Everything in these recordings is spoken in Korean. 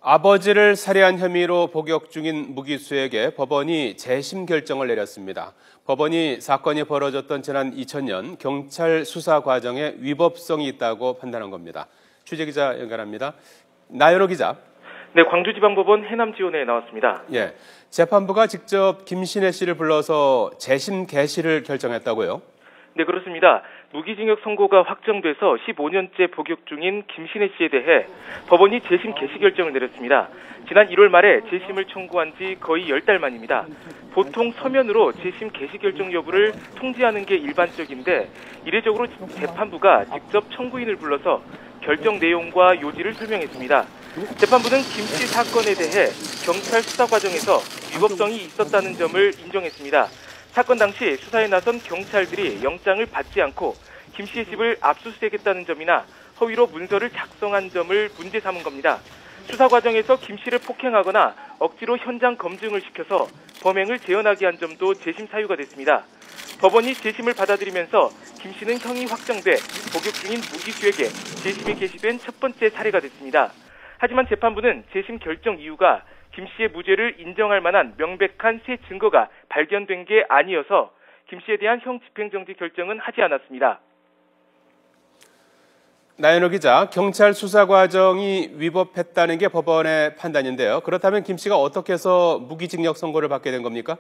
아버지를 살해한 혐의로 복역 중인 무기수에게 법원이 재심 결정을 내렸습니다. 법원이 사건이 벌어졌던 지난 2000년 경찰 수사 과정에 위법성이 있다고 판단한 겁니다. 취재기자 연결합니다. 나연호 기자. 네, 광주지방법원 해남지원에 나왔습니다. 예, 재판부가 직접 김신혜 씨를 불러서 재심 개시를 결정했다고요? 네, 그렇습니다. 무기징역 선고가 확정돼서 15년째 복역 중인 김신혜 씨에 대해 법원이 재심 개시 결정을 내렸습니다. 지난 1월 말에 재심을 청구한 지 거의 10달 만입니다. 보통 서면으로 재심 개시 결정 여부를 통지하는 게 일반적인데 이례적으로 재판부가 직접 청구인을 불러서 결정 내용과 요지를 설명했습니다. 재판부는 김 씨 사건에 대해 경찰 수사 과정에서 위법성이 있었다는 점을 인정했습니다. 사건 당시 수사에 나선 경찰들이 영장을 받지 않고 김 씨의 집을 압수수색했다는 점이나 허위로 문서를 작성한 점을 문제 삼은 겁니다. 수사 과정에서 김 씨를 폭행하거나 억지로 현장 검증을 시켜서 범행을 재현하게 한 점도 재심 사유가 됐습니다. 법원이 재심을 받아들이면서 김 씨는 형이 확정돼 복역 중인 무기수에게 재심이 개시된 첫 번째 사례가 됐습니다. 하지만 재판부는 재심 결정 이유가 김 씨의 무죄를 인정할 만한 명백한 새 증거가 발견된 게 아니어서 김 씨에 대한 형 집행정지 결정은 하지 않았습니다. 나연호 기자, 경찰 수사 과정이 위법했다는 게 법원의 판단인데요. 그렇다면 김 씨가 어떻게 해서 무기징역 선고를 받게 된 겁니까?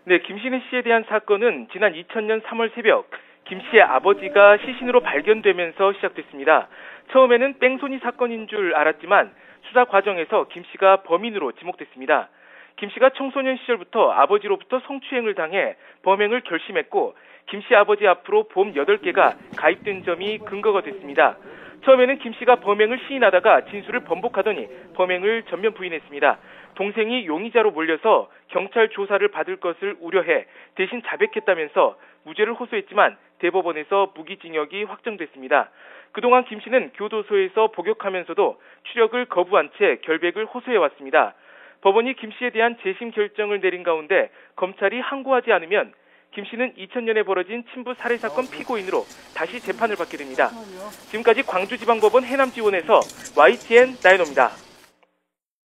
네, 김신혜 씨에 대한 사건은 지난 2000년 3월 새벽 김 씨의 아버지가 시신으로 발견되면서 시작됐습니다. 처음에는 뺑소니 사건인 줄 알았지만 수사 과정에서 김 씨가 범인으로 지목됐습니다. 김 씨가 청소년 시절부터 아버지로부터 성추행을 당해 범행을 결심했고 김 씨 아버지 앞으로 보험 8개가 가입된 점이 근거가 됐습니다. 처음에는 김 씨가 범행을 시인하다가 진술을 번복하더니 범행을 전면 부인했습니다. 동생이 용의자로 몰려서 경찰 조사를 받을 것을 우려해 대신 자백했다면서 무죄를 호소했지만 대법원에서 무기징역이 확정됐습니다. 그동안 김 씨는 교도소에서 복역하면서도 출역을 거부한 채 결백을 호소해왔습니다. 법원이 김 씨에 대한 재심 결정을 내린 가운데 검찰이 항고하지 않으면 김 씨는 2000년에 벌어진 친부 살해 사건 피고인으로 다시 재판을 받게 됩니다. 지금까지 광주지방법원 해남지원에서 YTN 나연호입니다.